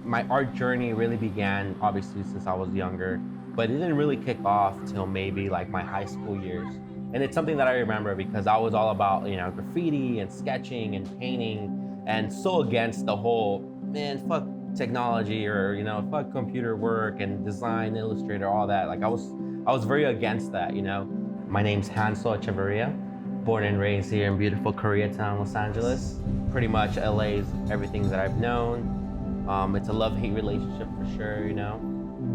My art journey really began obviously since I was younger, but it didn't really kick off till maybe like my high school years. And it's something that I remember because I was all about, graffiti and sketching and painting, and so against the whole, man, fuck technology, or, fuck computer work and design, Illustrator, all that. Like I was very against that. My name's Hansel Echeverria, born and raised here in beautiful Koreatown, Los Angeles. Pretty much LA is everything that I've known. It's a love-hate relationship for sure,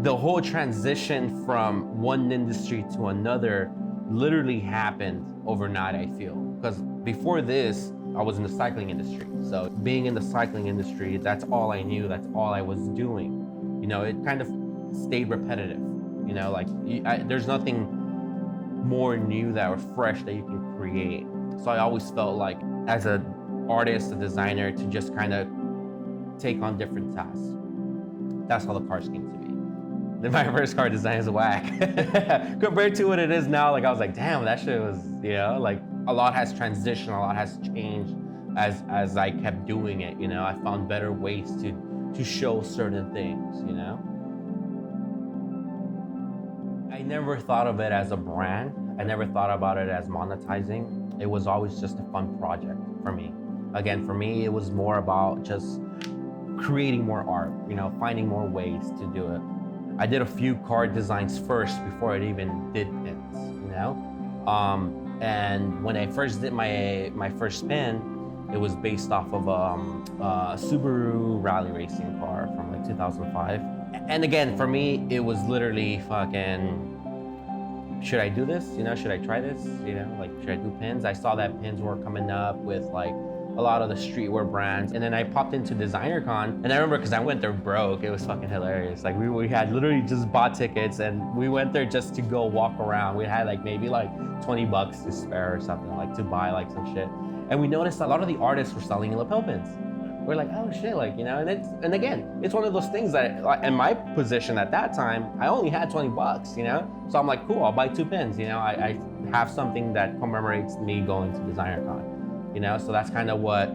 The whole transition from one industry to another literally happened overnight, I feel. Because before this, I was in the cycling industry. So being in the cycling industry, that's all I knew, that's all I was doing. It kind of stayed repetitive. There's nothing more new that or fresh that you can create. So I always felt like as an artist, a designer, to just kind of take on different tasks. That's how the cars came to me. Then my first car design is whack. Compared to what it is now, like I was like, damn, that shit was, like a lot has transitioned, a lot has changed as I kept doing it, I found better ways to show certain things, I never thought of it as a brand. I never thought about it as monetizing. It was always just a fun project for me. Again, for me, it was more about just creating more art, finding more ways to do it. I did a few card designs first before I even did pins, and when I first did my first pin, it was based off of a Subaru rally racing car from like 2005. And again, for me, it was literally fucking, should I do this? Should I try this? Should I do pins? I saw that pins were coming up with like a lot of the streetwear brands. And then I popped into DesignerCon, and I remember because I went there broke, it was fucking hilarious. Like we had literally just bought tickets and we went there just to go walk around. We had like maybe like 20 bucks to spare or something, like to buy like some shit. And we noticed a lot of the artists were selling lapel pins. We're like, oh shit, like, and again, it's one of those things that in my position at that time, I only had 20 bucks, So I'm like, cool, I'll buy 2 pins, I have something that commemorates me going to DesignerCon, So that's kind of what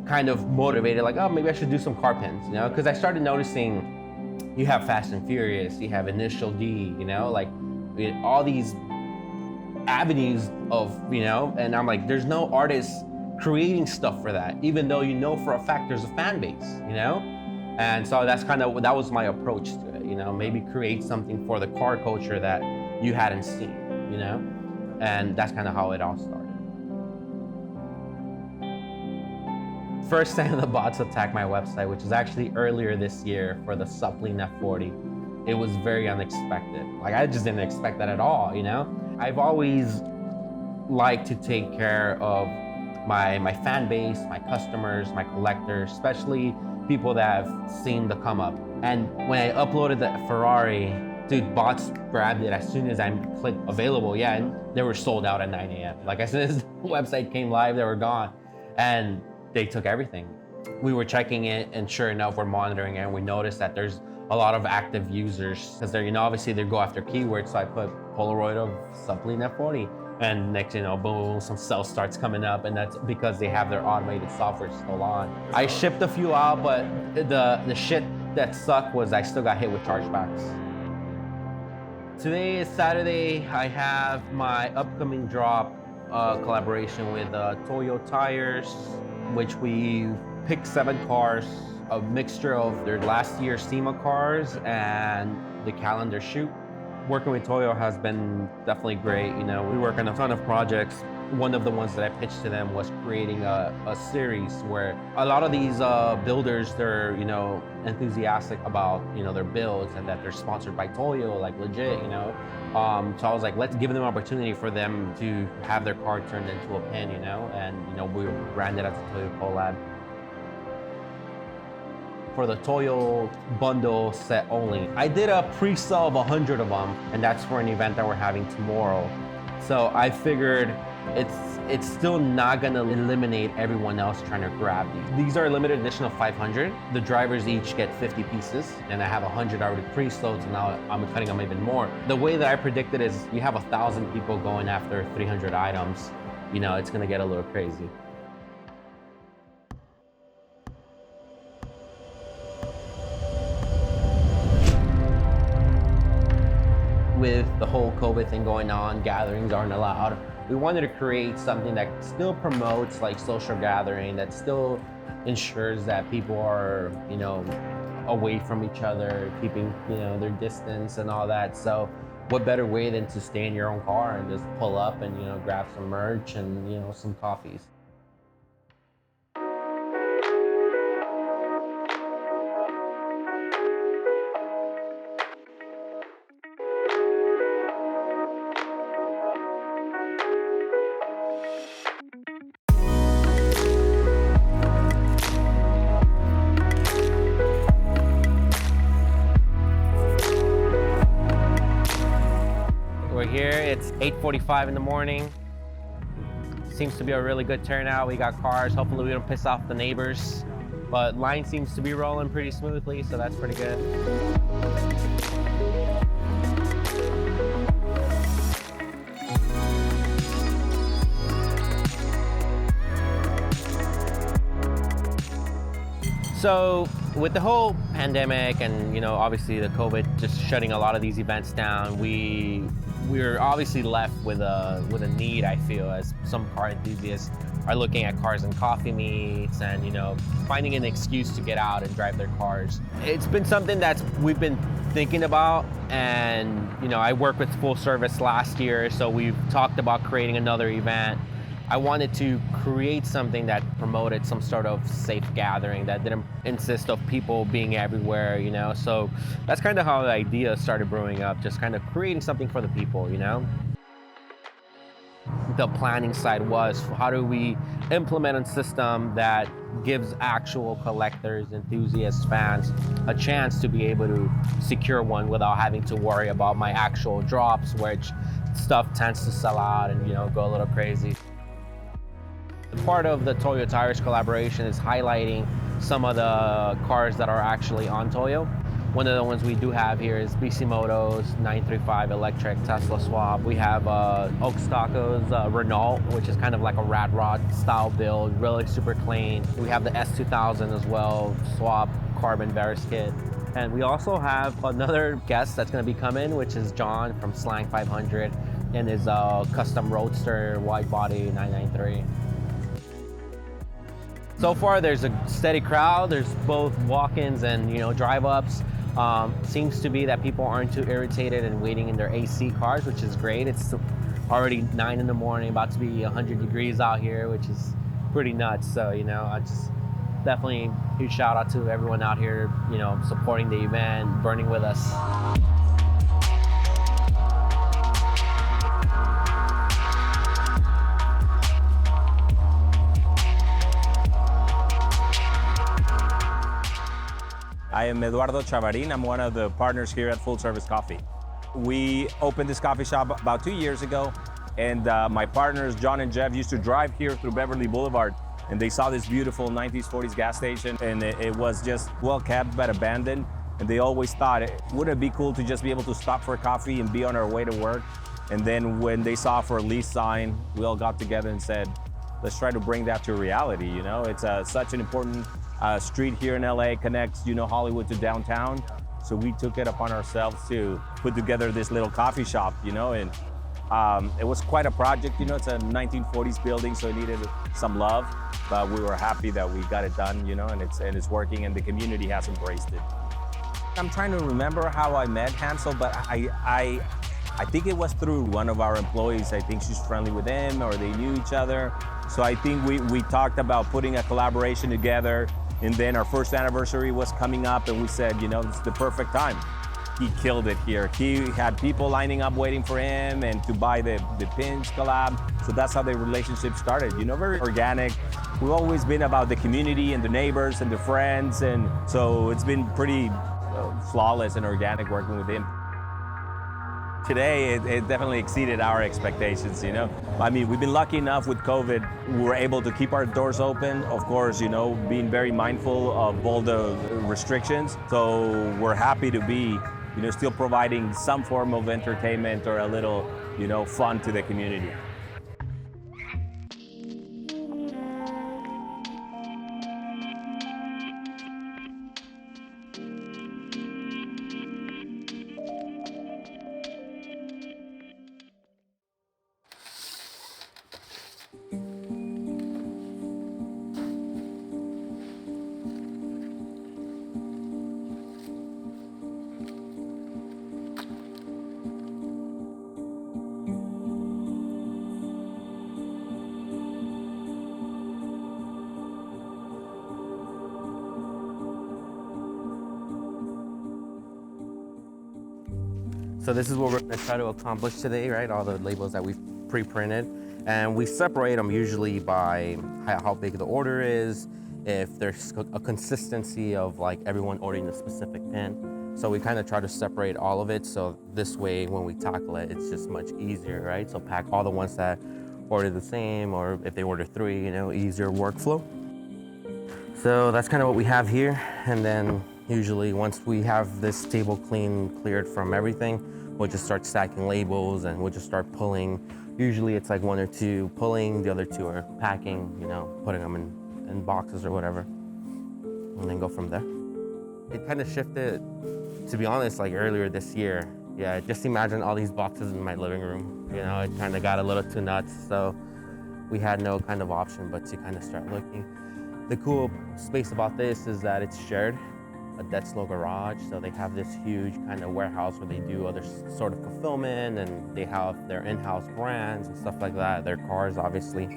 kind of motivated, like, oh, maybe I should do some car pins, Because I started noticing you have Fast and Furious, you have Initial D, like all these avenues of, and I'm like, there's no artists creating stuff for that, even though for a fact there's a fan base, And so that was my approach to it, maybe create something for the car culture that you hadn't seen, And that's kind of how it all started. First time the bots attacked my website, which was actually earlier this year for the Leen F40, it was very unexpected. Like I just didn't expect that at all, I've always liked to take care of my fan base, my customers, my collectors, especially people that have seen the come up. And when I uploaded the Ferrari, dude, bots grabbed it as soon as I clicked available. Yeah, and they were sold out at 9 a.m. Like as soon as the website came live, they were gone. And they took everything. We were checking it, and sure enough, we're monitoring it, and we noticed that there's a lot of active users because they're, obviously they go after keywords. So I put Polaroid of Leen F40. And next, boom, some sales starts coming up, and that's because they have their automated software still on. I shipped a few out, but the shit that sucked was I still got hit with chargebacks. Today is Saturday. I have my upcoming drop collaboration with Toyo Tires, which we picked 7 cars, a mixture of their last year's SEMA cars and the calendar shoot. Working with Toyo has been definitely great. We work on a ton of projects. One of the ones that I pitched to them was creating a series where a lot of these builders, they're, enthusiastic about, their builds and that they're sponsored by Toyo, like legit, So I was like, let's give them an opportunity for them to have their car turned into a pin, and, we branded as a Toyo collab. For the Toyo bundle set only, I did a pre-sale of 100 of them, and that's for an event that we're having tomorrow. So I figured it's still not gonna eliminate everyone else trying to grab these. These are a limited edition of 500. The drivers each get 50 pieces, and I have 100 already pre-sold, so now I'm cutting them even more. The way that I predicted is you have 1,000 people going after 300 items. It's gonna get a little crazy. with the whole COVID thing going on, gatherings aren't allowed. We wanted to create something that still promotes like social gathering, that still ensures that people are, away from each other, keeping, their distance and all that. So what better way than to stay in your own car and just pull up and, grab some merch and, some coffees. We're here, it's 8:45 in the morning. Seems to be a really good turnout. We got cars, hopefully we don't piss off the neighbors. But line seems to be rolling pretty smoothly, so that's pretty good. So with the whole pandemic and obviously the COVID just shutting a lot of these events down, we're obviously left with a need, I feel, as some car enthusiasts are looking at cars and coffee meets and finding an excuse to get out and drive their cars. It's been something that we've been thinking about, and I worked with Full Service last year, so we've talked about creating another event. I wanted to create something that promoted some sort of safe gathering that didn't insist of people being everywhere, So that's kind of how the idea started brewing up, just kind of creating something for the people, The planning side was, how do we implement a system that gives actual collectors, enthusiasts, fans a chance to be able to secure one without having to worry about my actual drops, which stuff tends to sell out and go a little crazy. Part of the Toyo Tires collaboration is highlighting some of the cars that are actually on Toyo. One of the ones we do have here is BC Moto's 935 electric Tesla swap. We have Oaks Taco's Renault, which is kind of like a rat rod style build, really super clean. We have the S2000 as well, swap carbon Veris kit. And we also have another guest that's going to be coming, which is John from Slang 500 and his custom Roadster wide body 993. So far, there's a steady crowd. There's both walk-ins and drive-ups. Seems to be that people aren't too irritated and waiting in their AC cars, which is great. It's already 9 in the morning, about to be 100 degrees out here, which is pretty nuts. So I just definitely huge shout out to everyone out here, supporting the event, burning with us. I am Eduardo Chavarin. I'm one of the partners here at Full Service Coffee. We opened this coffee shop about 2 years ago, and my partners, John and Jeff, used to drive here through Beverly Boulevard, and they saw this beautiful 90s, 40s gas station, and it was just well kept but abandoned. And they always thought, wouldn't it be cool to just be able to stop for coffee and be on our way to work? And then when they saw for a lease sign, we all got together and said, let's try to bring that to reality. It's such an important street here in LA, connects Hollywood to downtown. So we took it upon ourselves to put together this little coffee shop, and it was quite a project. It's a 1940s building, so it needed some love, but we were happy that we got it done, and it's working, and the community has embraced it. I'm trying to remember how I met Hansel, but I think it was through one of our employees. I think she's friendly with him, or they knew each other. So I think we talked about putting a collaboration together, and then our first anniversary was coming up, and we said, it's the perfect time. He killed it here. He had people lining up waiting for him and to buy the pins collab. So that's how the relationship started, very organic. We've always been about the community and the neighbors and the friends, and so it's been pretty flawless and organic working with him. Today, it definitely exceeded our expectations, I mean, we've been lucky enough with COVID, we were able to keep our doors open, of course, being very mindful of all the restrictions. So we're happy to be, still providing some form of entertainment or a little, fun to the community. So this is what we're gonna try to accomplish today, right? All the labels that we've pre-printed. And we separate them usually by how big the order is, if there's a consistency of like everyone ordering a specific pin. So we kind of try to separate all of it. So this way, when we tackle it, it's just much easier, right? So pack all the ones that order the same, or if they order 3, you know, easier workflow. So that's kind of what we have here. And then usually once we have this table cleared from everything, we'll just start stacking labels and we'll just start pulling. Usually it's like 1 or 2 pulling, the other 2 are packing, you know, putting them in boxes or whatever, and then go from there. It kind of shifted, to be honest, like earlier this year. Yeah, just imagine all these boxes in my living room. You know, it kind of got a little too nuts, so we had no kind of option but to kind of start looking. The cool space about this is that it's shared, a dead slow garage, so they have this huge kind of warehouse where they do other sort of fulfillment, and they have their in-house brands and stuff like that, their cars obviously.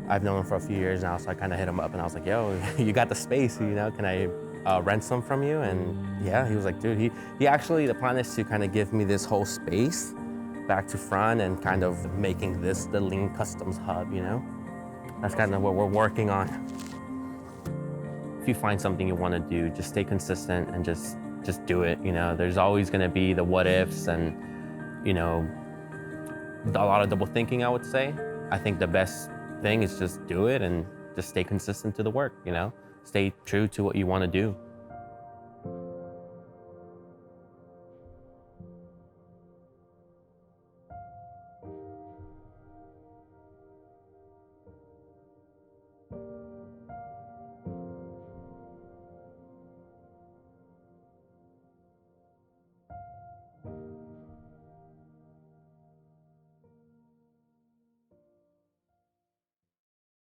I've known him for a few years now, so I kind of hit him up and I was like, yo, you got the space, you know, can I rent some from you? And yeah, he was like, dude, he actually, the plan is to kind of give me this whole space back to front and kind of making this the Leen Customs hub, you know? That's kind of what we're working on. If you find something you want to do, just stay consistent and just do it, you know? There's always going to be the what ifs and, you know, a lot of double thinking, I would say. I think the best thing is just do it and just stay consistent to the work, you know? Stay true to what you want to do.